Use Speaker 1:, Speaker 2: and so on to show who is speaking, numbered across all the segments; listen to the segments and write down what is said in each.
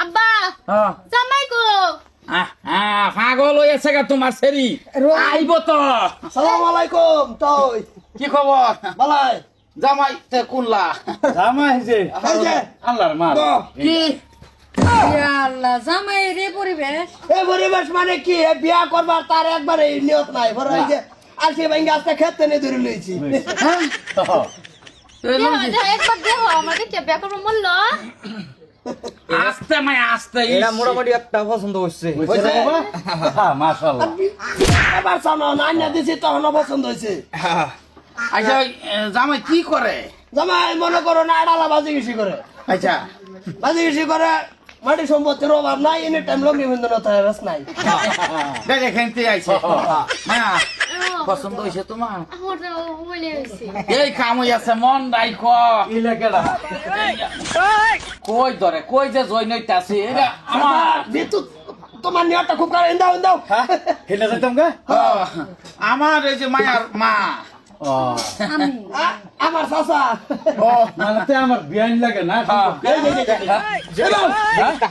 Speaker 1: আব্বা জামাই কো
Speaker 2: পাগল হয়েছে গা তোমার সেরি আইব তো।
Speaker 3: আসসালামু আলাইকুম। তুই
Speaker 2: কি খবর?
Speaker 3: বালাই
Speaker 2: জামাই তে কুনলা
Speaker 4: জামাই যে
Speaker 3: এই যে
Speaker 4: আল্লাহর মাল
Speaker 2: কি
Speaker 1: আল্লাহ জামাই রে পরিবেশ
Speaker 3: এই পরিবেশ মানে কি এ বিয়া করবার তার একবারে নিয়ত নাই বড় এই যে আলসি ভাঙ্গা আজকে খেতে নে ধরে লইছি
Speaker 1: একবার দেখো আমাকে কে বিয়া করবো বললো
Speaker 2: আস্তে মাই আস্তে
Speaker 5: এটা মোটামুটি একটা পছন্দ হচ্ছে
Speaker 3: হইছে?
Speaker 4: মাশাআল্লাহ
Speaker 3: এবার সামনে নাইনা দিছি তখন পছন্দ হইছে
Speaker 2: আচ্ছা জামাই কি করে?
Speaker 3: জামাই মনে করো না আড়ালা বাজি গেছি করে
Speaker 2: আচ্ছা
Speaker 3: বাজি গেছি করে মাটি সম্পত্তির অভাব নাই এনি টাইম লগ্নি বন্ধন তো রাস নাই
Speaker 2: দেখেন তুই আইছে মায়া পছন্দ হয়েছে তোমার?
Speaker 1: আমার তো মনে হয়েছে
Speaker 2: এই কাম হইয়াছে মন রাইখ
Speaker 4: ইলাকাটা
Speaker 2: কই ধরে কই যে জয় নইতাছে এটা আমার
Speaker 3: যেহেতু তোমার নিয়তটা খুব কারণ দাও দাও
Speaker 4: হেলে যাইতাম গা
Speaker 2: আমার এই যে মায়ার মা
Speaker 4: ও
Speaker 3: আমার চাচা
Speaker 2: ও
Speaker 4: মানে তে আমার বিয়ান লাগে না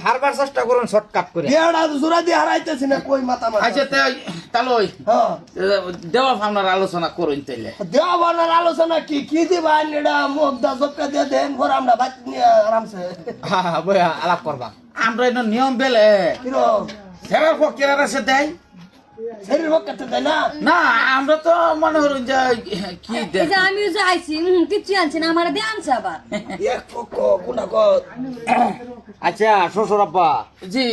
Speaker 5: হারবার চেষ্টা করুন শর্টকাট করে
Speaker 3: বিয়াটা জোড়া দিয়ে হারাইতেছি না কই মাথা মাথা
Speaker 2: আচ্ছা তালই
Speaker 3: হ্যাঁ
Speaker 2: দেওয়া ভাবনার আলোচনা করুন তাইলে
Speaker 3: দেওয়ার আলোচনা কি কি দিবান এটা মুখ দা জপকা দিয়ে দেন পর আমরা ভাত নিয়ে আরামসে
Speaker 5: বইয়া আলাপ করবা
Speaker 2: আমরা এনে নিয়ম বেলে
Speaker 3: কিরম
Speaker 2: ফেরার পক্ষে আছে দেয়
Speaker 3: শরীর ভোগ করতে দেয় না
Speaker 2: না আমরা তো মনে করুন যে কি দেয়
Speaker 1: এই যে আমিও যে আইছি কিছু আনছি না আমার দিয়ে আনছে আবার
Speaker 3: এক পক্ষ গুণা কর
Speaker 5: আচ্ছা শ্বশুর আব্বা
Speaker 2: জি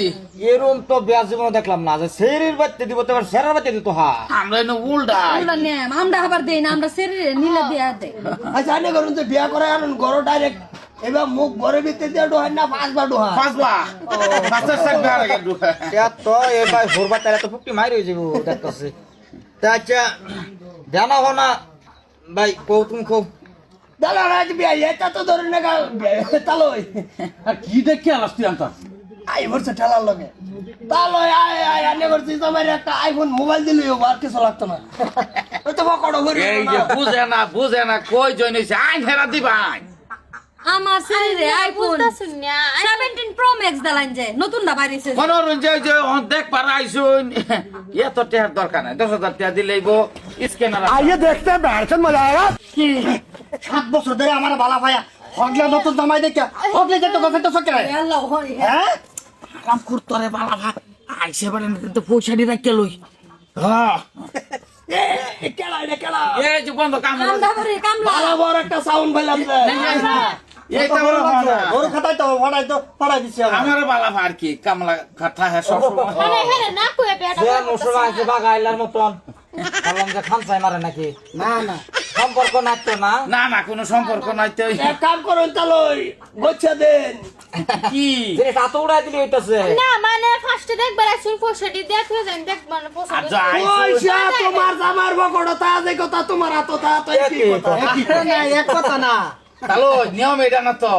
Speaker 5: এরম তো বিয়ার জীবনে দেখলাম না যে শরীর বাচ্চা দিব তো সেরার বাচ্চা দিত হা
Speaker 2: আমরা এনে উল্টাই
Speaker 1: ওগুলা নেম আমরা আবার দেই না আমরা শরীরে নীলা দিয়া দেই
Speaker 3: আচ্ছা আনে করুন যে বিয়া করে আনুন ঘর ডাইরেক্ট এবার মুখ ঘরে ভিতরে দিয়ে ডোহাই না পাঁচবার ডোহা
Speaker 2: পাঁচবা পাঁচের সাথে বেড়া গেল
Speaker 5: তো এবার ভোরবা তাহলে তো ফুটি মারি হয়ে যাবো দেখতেছি তা আচ্ছা জানা হো না ভাই কৌ তুমি কৌ
Speaker 3: দাদা রাজ বিয়া এটা তো ধরে না তালই
Speaker 4: আর কি দেখে আলাস তুই আনতাম
Speaker 3: আই বলছে ঠেলার লগে তালই আয় আনে করছি তোমার একটা আইফোন মোবাইল দিলি আর কিছু লাগতো না ওই তো বকড় ভরি
Speaker 2: এই যে বুঝে না কই জয়েন হইছে আইন হেরা দিবাই
Speaker 1: আমার শরীরে আইফোন 17 প্রো ম্যাক্স দালান যে নতুন দা বাইরেছে
Speaker 2: মনে করুন যে ওই যে দেখ পারা আইসুন এত টেহার দরকার নাই 10,000 টাকা দিলেইব স্ক্যানার
Speaker 3: आइए देखते हैं बैठन मजा आएगा 7 বছর ধরে আমার বালা ভাইয়া হগলা নতুন জামাই দেখে হগলে যেতে কথা তো সকে
Speaker 1: আল্লাহ হরি
Speaker 3: হ্যাঁ
Speaker 2: কাম করতরে বালা ভাই আইসে বারে তো পয়সা দি রাখতে লই হ্যাঁ
Speaker 3: এ কেলা রে কেলা
Speaker 2: এই যে বন্ধ কাম
Speaker 1: কামলা করে কামলা
Speaker 3: বালা বড় একটা সাউন্ড পাইলাম যে
Speaker 2: এই তো বড় কথা
Speaker 3: ওর খাতায় তো পড়াই দিছি
Speaker 2: আমার বালা ভাই আর কি কামলা কথা হ্যাঁ সব
Speaker 1: মানে হেরে না কই বেটা
Speaker 5: যে মুসলমান আছে বাগাইলার মতন বললাম যে খানসাই মারে নাকি
Speaker 3: না না
Speaker 5: সম্পর্ক না তো না
Speaker 2: না কোনো সম্পর্ক নাই তো
Speaker 3: এক কাম করুন তালই গোচ্ছা দেন
Speaker 2: কি
Speaker 5: যে এত উড়াই দিলি হইতাছে
Speaker 1: না মানে ফার্স্টে দেখবার আসুন পয়সাটি দেখো যান দেখ মানে
Speaker 2: আর
Speaker 1: পছন্দ
Speaker 2: যা
Speaker 3: পয়সা তোমার জামার বকড় তা যে কথা তোমার হাত তা তো কি কথা না এক কথা না
Speaker 2: তালো নিয়ম এটা না তো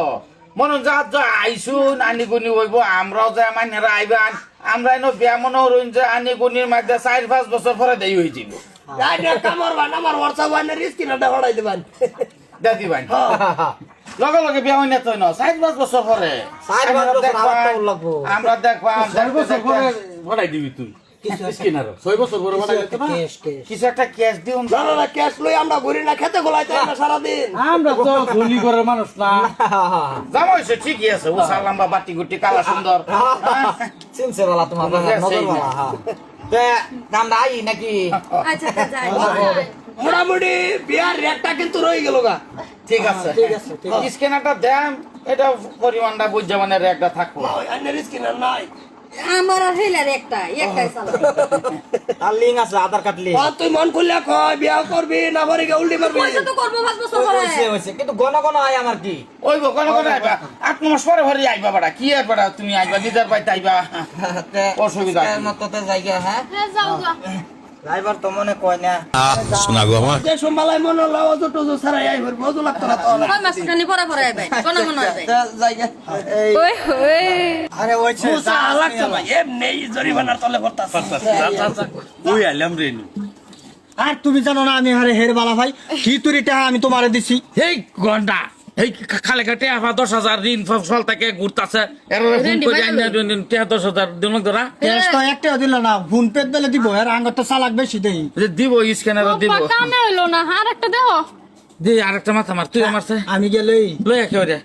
Speaker 2: মনে যা আইসুন আনি গুনি হইব আমরাও যা মাইনেরা আইবান আমরা এনো বিয়া মনে হরুন যে আনি গুনির মধ্যে 4-5 বছর পরে দেই হই যাব
Speaker 3: আইডা কামর বান আমার WhatsApp বানের স্ক্রিনটা হড়াই দিবেন
Speaker 2: দাদি ভাই লগে বিয়া হই না তো না 4-5 বছর পরে
Speaker 5: 4-5 বছর আবার তো লাগবো
Speaker 2: আমরা দেখবা
Speaker 4: 4 বছর পরে ভাড়াই দিবি তুই স্কিনার 6 বছর পরে ভাড়াই দিতে না
Speaker 2: কিছু একটা ক্যাশ দিউন
Speaker 3: না না ক্যাশ লই আমরা ঘুরি না খেতে গোলাইতে না সারা দিন
Speaker 4: আমরা তো ধনী ঘরের মানুষ না
Speaker 2: জামা হইছে ঠিকই আছে ও সালাম্বা বাটি গুটি কালা সুন্দর
Speaker 5: চিনছে বালা তোমার নজর বালা হ্যাঁ তে দামটা আই নাকি
Speaker 1: আচ্ছা তা যাই
Speaker 3: মোটামুটি বিয়ার রেটটা কিন্তু রয়ে গেল গা
Speaker 2: ঠিক আছে স্ক্যানারটা দেন এটা পরিমাণটা বুঝা মানে একটা থাকবো
Speaker 3: আইনের স্ক্রিনার নাই
Speaker 1: আমার আর হেলার একটাই চালা
Speaker 5: আর লিঙ্ক আছে আধার কার্ড লিঙ্ক
Speaker 3: তুই মন খুললে কয় বিয়া করবি না ভরে গে উল্টি মারবি
Speaker 1: পয়সা তো করবো 5 বছর পরে
Speaker 5: হইছে কিন্তু গণ আয় আমার কি
Speaker 2: ওই গো কোন আইবা 8 মাস পরে ভরে আইবা বড়া কি আর বড়া তুমি আইবা নিজের বাইতে আইবা অসুবিধা কি?
Speaker 5: মততে জায়গা হ্যাঁ
Speaker 1: হ্যাঁ যাও যা
Speaker 5: ড্রাইভার তো মনে কয় না
Speaker 6: শোনা গো আমার
Speaker 3: যে সম্বালাই মন লাও তো সারাই আইব বড় লাগতো না তো
Speaker 1: কয় মাস খানি পরে আইবে কোন মনে হবে
Speaker 3: জায়গা
Speaker 1: ওই ওই
Speaker 5: আরে ওইছে
Speaker 3: মুসা লাগতো না এমনি জরিমানার তলে পড়তাছ
Speaker 4: ওই আইলাম রে
Speaker 7: আর তুমি জানো না আমি হারে হের বালা ভাই কি তুরি টাকা আমি তোমারে দিছি
Speaker 2: এই গন্ডা এই খালে কাটে আবার 10,000 ঋণ ফল থেকে ঘুরতাছে এরা ফোন
Speaker 1: রেন্ডি
Speaker 2: করে
Speaker 1: ভাইয়া
Speaker 2: আইনা 10,000 দিন ধরা
Speaker 6: ক্যাশ তো একটাও দিল না ফোন পে দিলে দিব এর আঙ্গর তো চালাক বেশি দেই
Speaker 2: দিব স্ক্যানার দিব
Speaker 7: কানে হইলো না আর একটা দেহ
Speaker 2: দে আরেকটা মাথা মার তুই মারছে
Speaker 6: আমি গেলেই
Speaker 2: লই একেবারে